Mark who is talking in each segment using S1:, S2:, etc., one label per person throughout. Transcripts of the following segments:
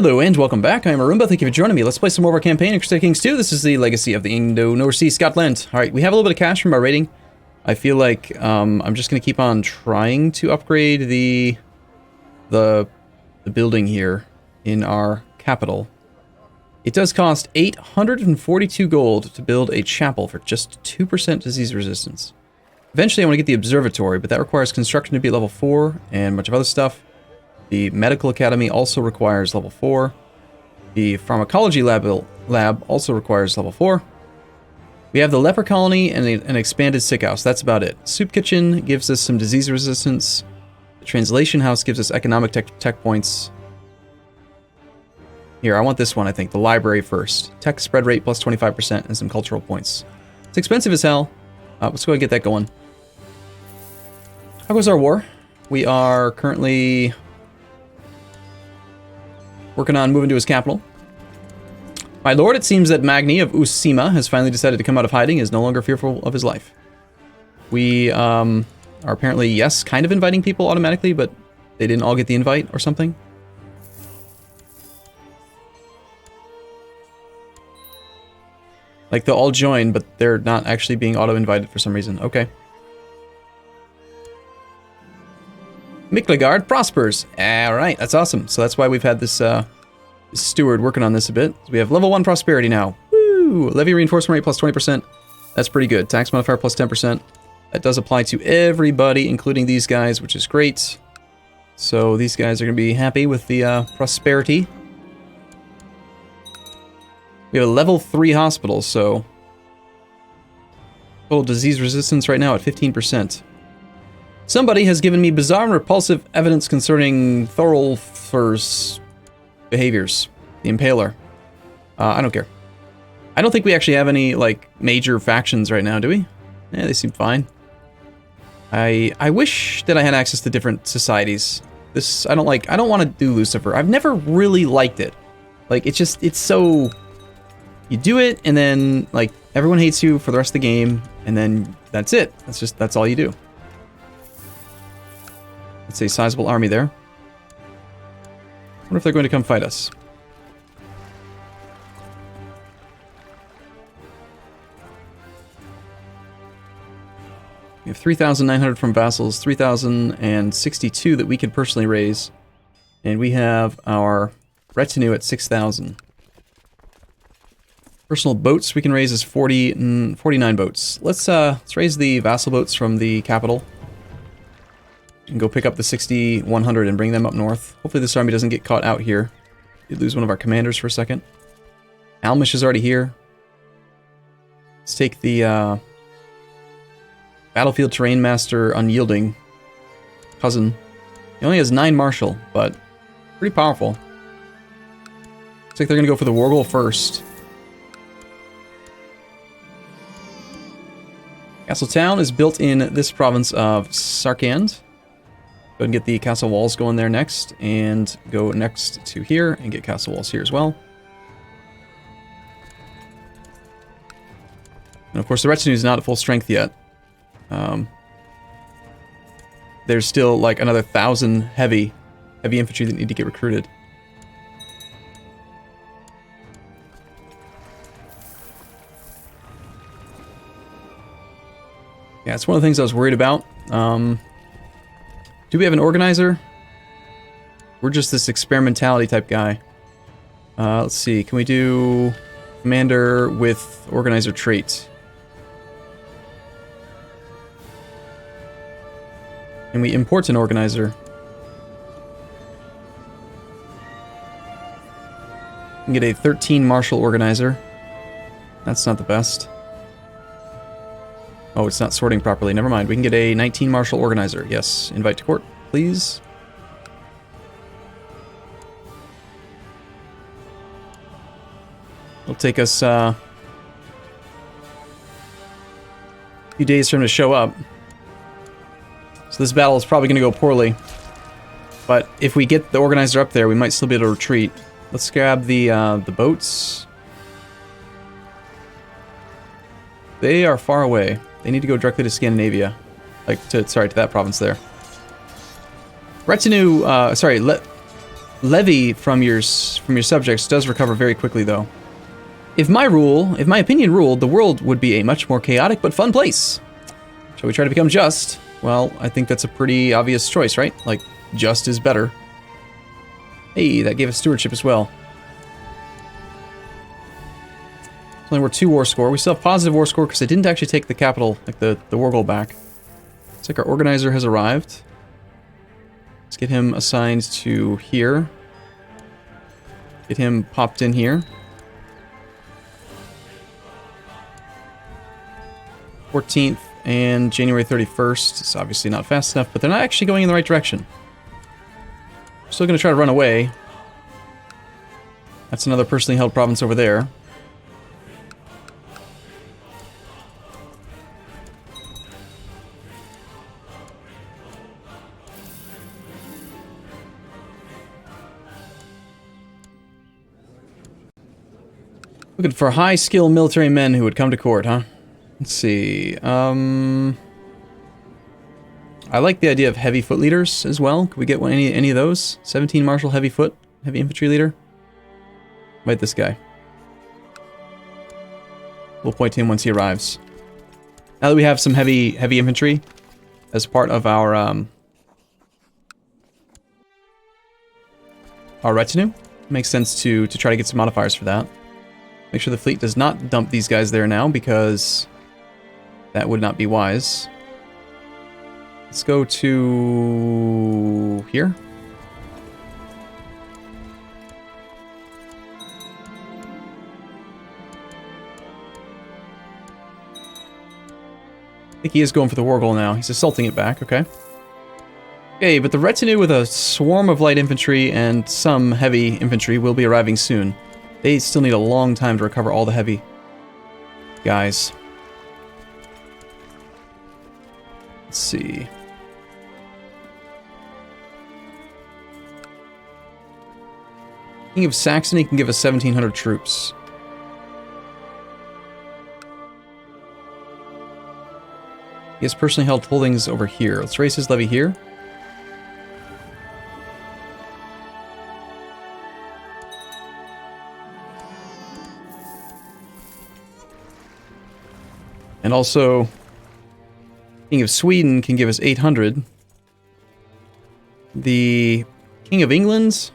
S1: Hello and welcome back. I am Arumba. Thank you for joining me. Let's play some more of our campaign in Crusader Kings 2. This is the Legacy of the Indo Norse Scotland. Alright, we have a little bit of cash from our rating. I feel like I'm just going to keep on trying to upgrade the building here in our capital. It does cost 842 gold to build a chapel for just 2% disease resistance. Eventually I want to get the observatory, but that requires construction to be at level 4 and a bunch of other stuff. The medical academy also requires level 4. The pharmacology lab also requires level 4. We have the leper colony and an expanded sick house. That's about it. Soup kitchen gives us some disease resistance. The translation house gives us economic tech points. Here, I want this one, I think. The library first. Tech spread rate plus 25% and some cultural points. It's expensive as hell. Let's go ahead and get that going. How goes our war? We are currently working on moving to his capital. My lord, it seems that Magni of Usima has finally decided to come out of hiding, is no longer fearful of his life. We are apparently, yes, kind of inviting people automatically, but they didn't all get the invite or something. Like, they'll all join, but they're not actually being auto-invited for some reason. Okay. Miklegard prospers. Alright, that's awesome. So that's why we've had this steward working on this a bit. So we have level 1 prosperity now. Woo! Levy reinforcement rate plus 20%. That's pretty good. Tax modifier plus 10%. That does apply to everybody, including these guys, which is great. So these guys are going to be happy with the prosperity. We have a level 3 hospital, so total disease resistance right now at 15%. Somebody has given me bizarre and repulsive evidence concerning Thorolfur's behaviors. The Impaler. I don't care. I don't think we actually have any, like, major factions right now, do we? Yeah, they seem fine. I wish that I had access to different societies. I don't want to do Lucifer. I've never really liked it. Like, it's so... You do it, and then, like, everyone hates you for the rest of the game, and then that's it. That's all you do. It's a sizable army there. I wonder if they're going to come fight us. We have 3,900 from vassals, 3,062 that we can personally raise, and we have our retinue at 6,000. Personal boats we can raise is 49 boats. Let's raise the vassal boats from the capital. And go pick up the 6,100 and bring them up north. Hopefully this army doesn't get caught out here. We lose one of our commanders for a second. Almish is already here. Let's take the Battlefield Terrain Master Unyielding cousin. He only has 9 martial, but pretty powerful. Looks like they're going to go for the war goal first. Castle Town is built in this province of Sarkand. Go ahead and get the castle walls going there next, and go next to here and get castle walls here as well. And of course the retinue is not at full strength yet. There's still like another 1,000 heavy infantry that need to get recruited. Yeah, it's one of the things I was worried about. Do we have an organizer? We're just this experimentality type guy. Let's see, can we do commander with organizer trait? Can we import an organizer? We can get a 13 martial organizer. That's not the best. Oh, it's not sorting properly. Never mind. We can get a 19 martial organizer. Yes. Invite to court, please. It'll take us a few days for him to show up. So this battle is probably going to go poorly. But if we get the organizer up there, we might still be able to retreat. Let's grab the boats. They are far away. They need to go directly to Scandinavia. Like, to that province there. Retinue, levy from your subjects does recover very quickly, though. If my opinion ruled, the world would be a much more chaotic but fun place. Shall we try to become just? Well, I think that's a pretty obvious choice, right? Like, just is better. Hey, that gave us stewardship as well. Only we're 2 war score. We still have positive war score because I didn't actually take the capital, like the war goal back. Looks like our organizer has arrived. Let's get him assigned to here. Get him popped in here. 14th and January 31st. It's obviously not fast enough, but they're not actually going in the right direction. Still going to try to run away. That's another personally held province over there. Looking for high-skill military men who would come to court, huh? Let's see. I like the idea of heavy foot leaders as well. Could we get any of those? 17 martial heavy infantry leader. Invite this guy. We'll point to him once he arrives. Now that we have some heavy infantry as part of our retinue, it makes sense to try to get some modifiers for that. Make sure the fleet does not dump these guys there now, because that would not be wise. Let's go to here. I think he is going for the war goal now. He's assaulting it back, okay. Okay, but the retinue with a swarm of light infantry and some heavy infantry will be arriving soon. They still need a long time to recover all the heavy guys. Let's see. King of Saxony can give us 1,700 troops. He has personally held holdings over here. Let's raise his levy here. And also, King of Sweden can give us 800. The King of England,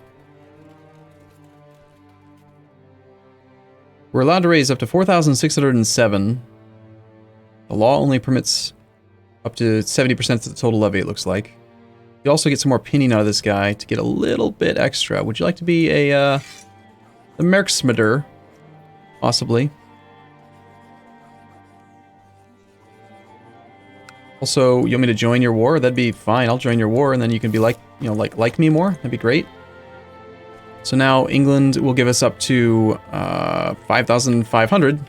S1: we're allowed to raise up to 4,607. The law only permits up to 70% of the total levy, it looks like. You also get some more pinning out of this guy to get a little bit extra. Would you like to be a Merksmider? Possibly. Also, you want me to join your war? That'd be fine. I'll join your war, and then you can be like, you know, like me more. That'd be great. So now England will give us up to 5,500.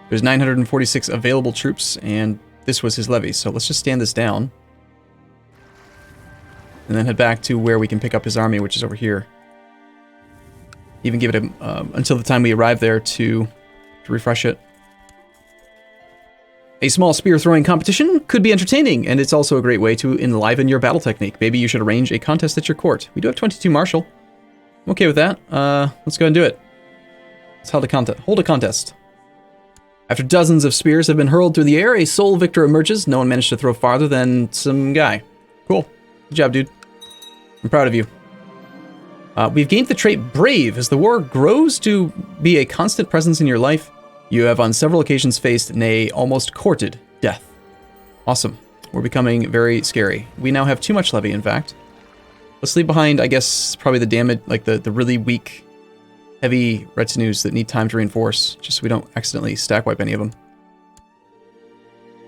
S1: There's 946 available troops, and this was his levy. So let's just stand this down. And then head back to where we can pick up his army, which is over here. Even give it until the time we arrive there to refresh it. A small spear throwing competition could be entertaining, and it's also a great way to enliven your battle technique. Maybe you should arrange a contest at your court. We do have 22 martial. I'm okay with that. Let's go and do it. Let's hold a contest. After dozens of spears have been hurled through the air, a sole victor emerges. No one managed to throw farther than some guy. Cool. Good job, dude. I'm proud of you. We've gained the trait Brave. As the war grows to be a constant presence in your life, you have on several occasions faced, nay, almost courted, death. Awesome. We're becoming very scary. We now have too much levy, in fact. Let's leave behind, I guess, probably the damage, like the really weak, heavy retinues that need time to reinforce, just so we don't accidentally stack wipe any of them.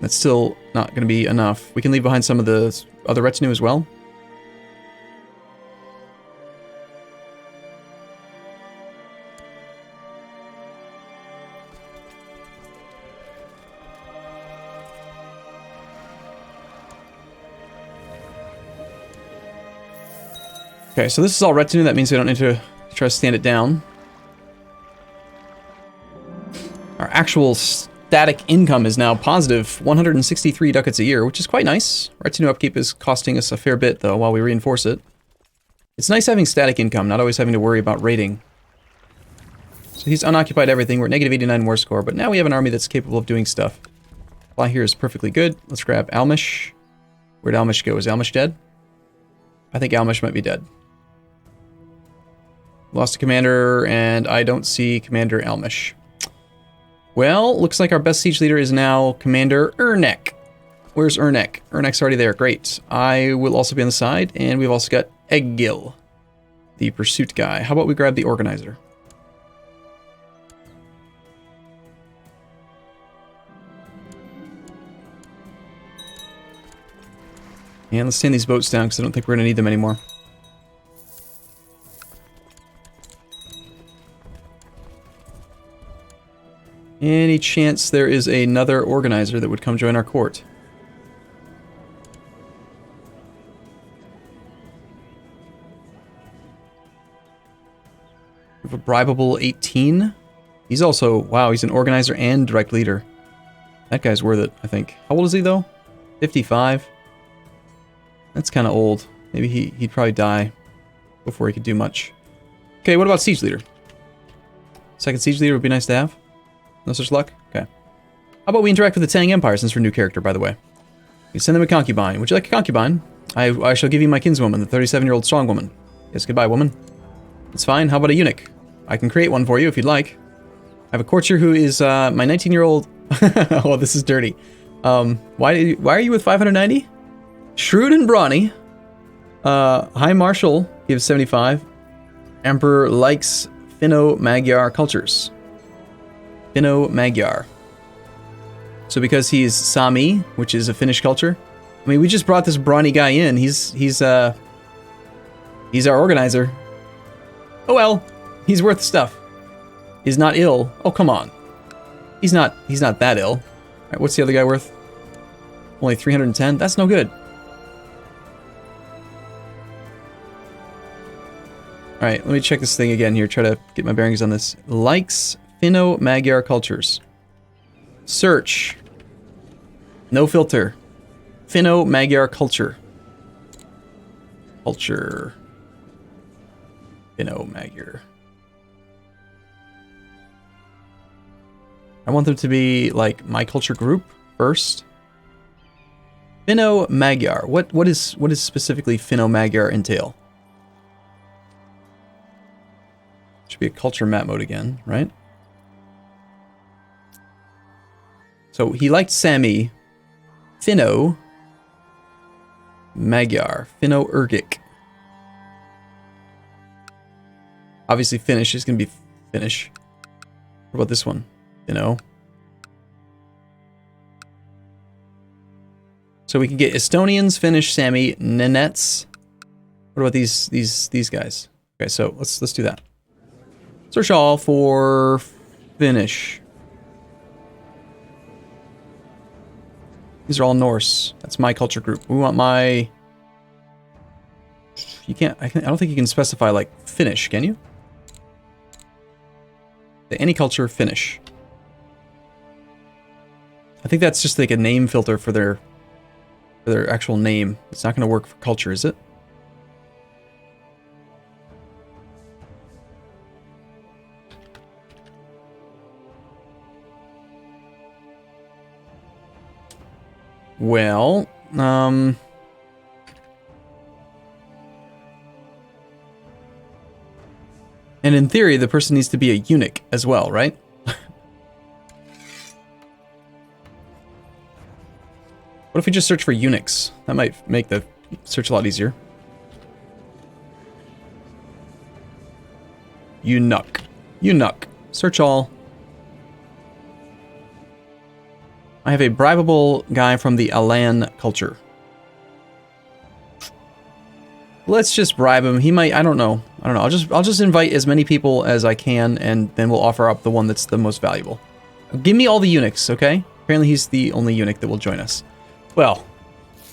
S1: That's still not going to be enough. We can leave behind some of the other retinue as well. Okay, so this is all retinue. That means we don't need to try to stand it down. Our actual static income is now positive 163 ducats a year, which is quite nice. Retinue upkeep is costing us a fair bit, though, while we reinforce it. It's nice having static income, not always having to worry about raiding. So he's unoccupied everything. We're at negative 89 war score, but now we have an army that's capable of doing stuff. Fly here is perfectly good. Let's grab Almish. Where'd Almish go? Is Almish dead? I think Almish might be dead. Lost a commander, and I don't see Commander Almish. Well, looks like our best siege leader is now Commander Ernek. Where's Ernek? Ernek's already there. Great. I will also be on the side, and we've also got Eggil, the pursuit guy. How about we grab the organizer? And let's stand these boats down because I don't think we're going to need them anymore. Any chance there is another organizer that would come join our court? We have a bribable 18. He's also, wow, he's an organizer and direct leader. That guy's worth it, I think. How old is he, though? 55? That's kind of old. Maybe he'd probably die before he could do much. Okay, what about siege leader? Second siege leader would be nice to have. No such luck? Okay. How about we interact with the Tang Empire since we're a new character, by the way? We send them a concubine. Would you like a concubine? I shall give you my kinswoman, the 37-year-old strong woman. Yes, goodbye, woman. It's fine. How about a eunuch? I can create one for you if you'd like. I have a courtier who is my 19-year-old... Oh, this is dirty. Why are you with 590? Shrewd and brawny. High Marshal gives 75. Emperor likes Finno-Magyar cultures. Finno-Magyar. So because he's Sami, which is a Finnish culture. I mean, we just brought this brawny guy in. He's our organizer. Oh well, he's worth stuff. He's not ill. Oh come on. He's not that ill. All right, what's the other guy worth? Only 310. That's no good. All right, let me check this thing again here. Try to get my bearings on this. Likes Finno-Magyar cultures. Search. No filter. Finno-Magyar culture. Culture. Finno-Magyar. I want them to be like my culture group first. Finno-Magyar. What is specifically Finno-Magyar entail? Should be a culture map mode again, right? So he liked Sami. Finno-Magyar. Finno-Ugric. Obviously Finnish is going to be Finnish. What about this one? Finno. So we can get Estonians, Finnish, Sami, Nenets. What about these guys? Okay, so let's do that. Search all for Finnish. These are all Norse. That's my culture group. We want my... You can't... I don't think you can specify, like, Finnish, can you? Any culture, Finnish. I think that's just like a name filter for their actual name. It's not going to work for culture, is it? Well, and in theory, the person needs to be a eunuch as well, right? What if we just search for eunuchs? That might make the search a lot easier. Eunuch. Eunuch. Search all. I have a bribable guy from the Alan culture. Let's just bribe him. He might, I don't know. I'll just invite as many people as I can, and then we'll offer up the one that's the most valuable. Give me all the eunuchs, okay? Apparently he's the only eunuch that will join us. Well,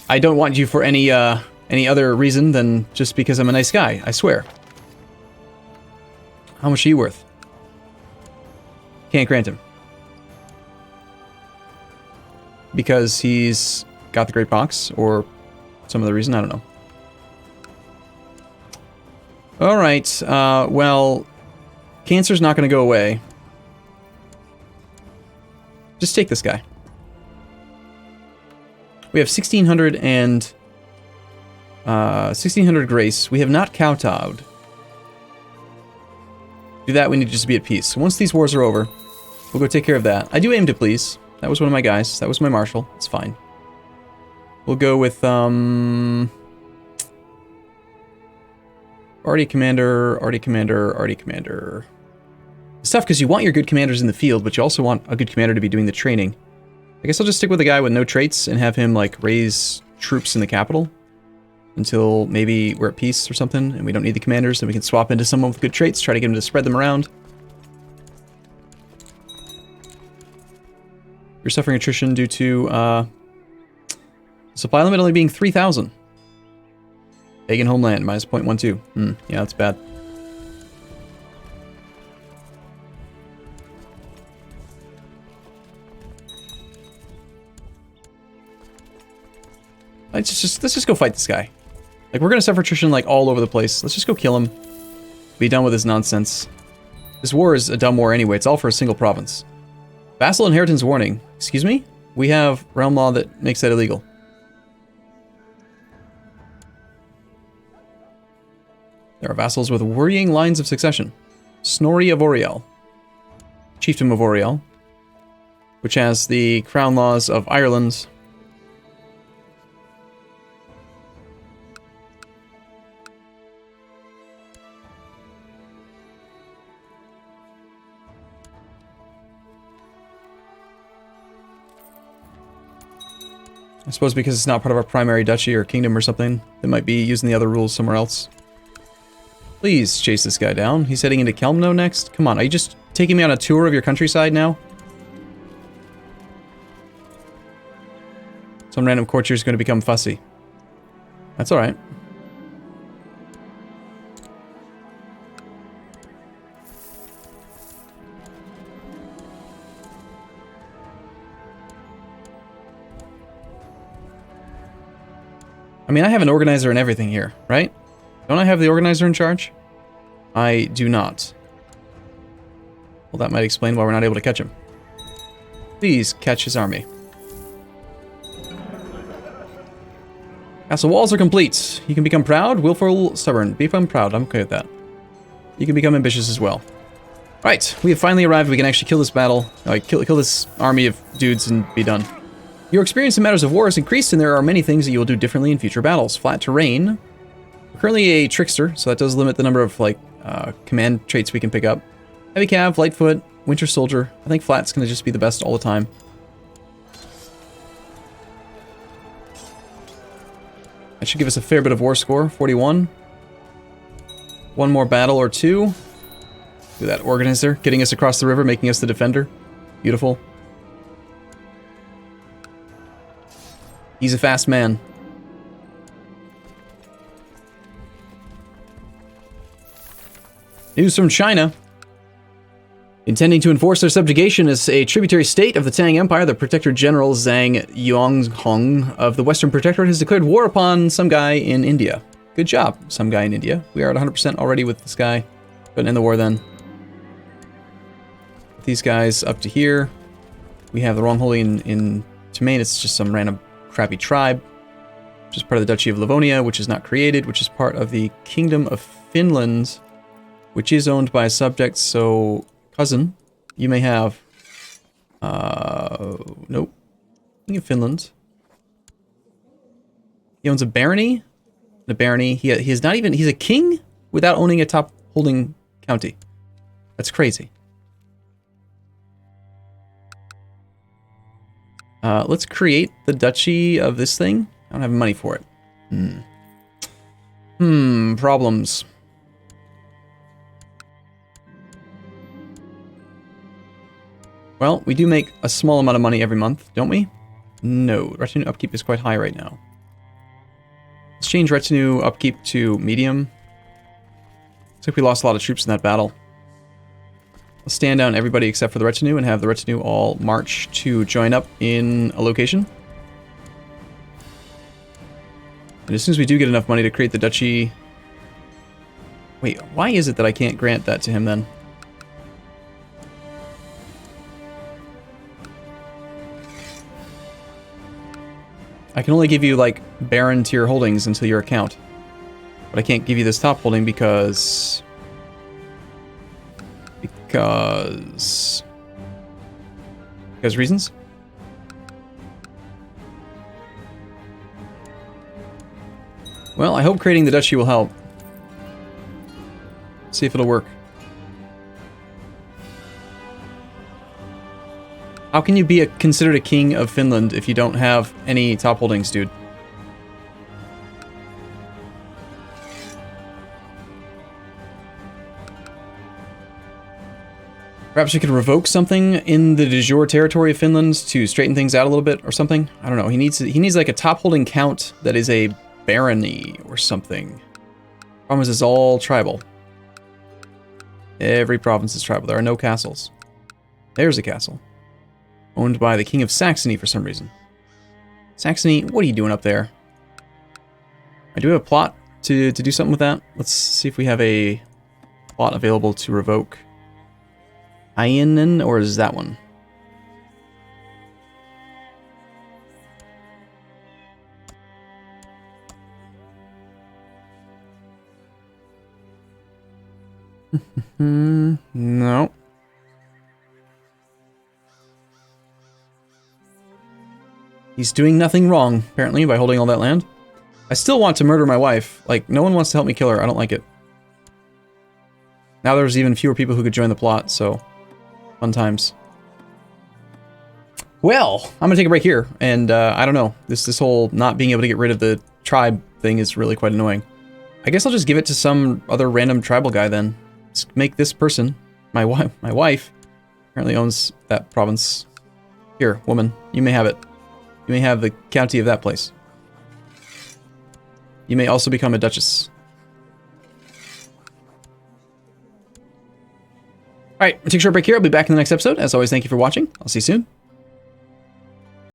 S1: I don't want you for any other reason than just because I'm a nice guy, I swear. How much are you worth? Can't grant him. Because he's got the Great Box, or some other reason, I don't know. Alright, well, cancer's not going to go away. Just take this guy. We have 1600 and 1600 grace. We have not kowtowed. Do that, we need to just be at peace. So once these wars are over, we'll go take care of that. I do aim to please. That was one of my guys. That was my marshal. It's fine. We'll go with, already commander, already commander, already commander. It's tough because you want your good commanders in the field, but you also want a good commander to be doing the training. I guess I'll just stick with the guy with no traits and have him, like, raise troops in the capital until maybe we're at peace or something and we don't need the commanders, then we can swap into someone with good traits, try to get him to spread them around. You're suffering attrition due to supply limit only being 3,000. Pagan homeland, minus 0.12. Yeah, that's bad. Let's just go fight this guy. Like, we're gonna suffer attrition, like, all over the place. Let's just go kill him. Be done with this nonsense. This war is a dumb war anyway. It's all for a single province. Vassal inheritance warning. Excuse me? We have realm law that makes that illegal. There are vassals with worrying lines of succession. Snorri of Oriel. Chieftain of Oriel. Which has the crown laws of Ireland. I suppose because it's not part of our primary duchy or kingdom or something, they might be using the other rules somewhere else. Please chase this guy down. He's heading into Kelmno next. Come on, are you just taking me on a tour of your countryside now? Some random courtier is going to become fussy. That's alright. I mean, I have an organizer and everything here, right? Don't I have the organizer in charge? I do not. Well, that might explain why we're not able to catch him. Please catch his army. Castle walls are complete. You can become proud, willful, stubborn. Become proud. I'm okay with that. You can become ambitious as well. Right, we have finally arrived. We can actually kill this battle. Kill this army of dudes and be done. Your experience in matters of war has increased, and there are many things that you will do differently in future battles. Flat terrain. We're currently a trickster, so that does limit the number of, like, command traits we can pick up. Heavy cav, light foot, winter soldier. I think flat's going to just be the best all the time. That should give us a fair bit of war score, 41. One more battle or two. Look at that organizer, getting us across the river, making us the defender. Beautiful. He's a fast man. News from China. Intending to enforce their subjugation as a tributary state of the Tang Empire, the Protector General Zhang Yonghong of the Western Protectorate has declared war upon some guy in India. Good job, some guy in India. We are at 100% already with this guy. Couldn't end the war then. These guys up to here. We have the Wrong Holy in Tumain. It's just some random crappy tribe, which is part of the Duchy of Livonia, which is not created, which is part of the Kingdom of Finland, which is owned by a subject, so cousin, you may have, nope, King of Finland. He owns a barony, he is not even, he's a king without owning a top holding county. That's crazy. Let's create the duchy of this thing. I don't have money for it. Problems. Well, we do make a small amount of money every month, don't we? No, retinue upkeep is quite high right now. Let's change retinue upkeep to medium. Looks like we lost a lot of troops in that battle. Let's stand down everybody except for the retinue and have the retinue all march to join up in a location. And as soon as we do get enough money to create the duchy... Wait, why is it that I can't grant that to him then? I can only give you, like, Baron tier holdings until your account. But I can't give you this top holding because... Because reasons? Well, I hope creating the duchy will help. See if it'll work. How can you be considered a king of Finland if you don't have any top holdings, dude? Perhaps we could revoke something in the de jure territory of Finland to straighten things out a little bit or something. I don't know. He needs like a top holding count that is a barony or something. Problem is, it's all tribal. Every province is tribal. There are no castles. There's a castle. Owned by the King of Saxony for some reason. Saxony, what are you doing up there? I do have a plot to do something with that. Let's see if we have a plot available to revoke. Ienen, or is that one? No. He's doing nothing wrong, apparently, by holding all that land. I still want to murder my wife. Like, no one wants to help me kill her. I don't like it. Now there's even fewer people who could join the plot, so... Fun times. Well, I'm gonna take a break here, and I don't know. This whole not being able to get rid of the tribe thing is really quite annoying. I guess I'll just give it to some other random tribal guy then. Let's make this person, my wife, apparently owns that province. Here, woman, you may have it. You may have the county of that place. You may also become a duchess. Alright, we'll take a short break here. I'll be back in the next episode. As always, thank you for watching. I'll see you soon.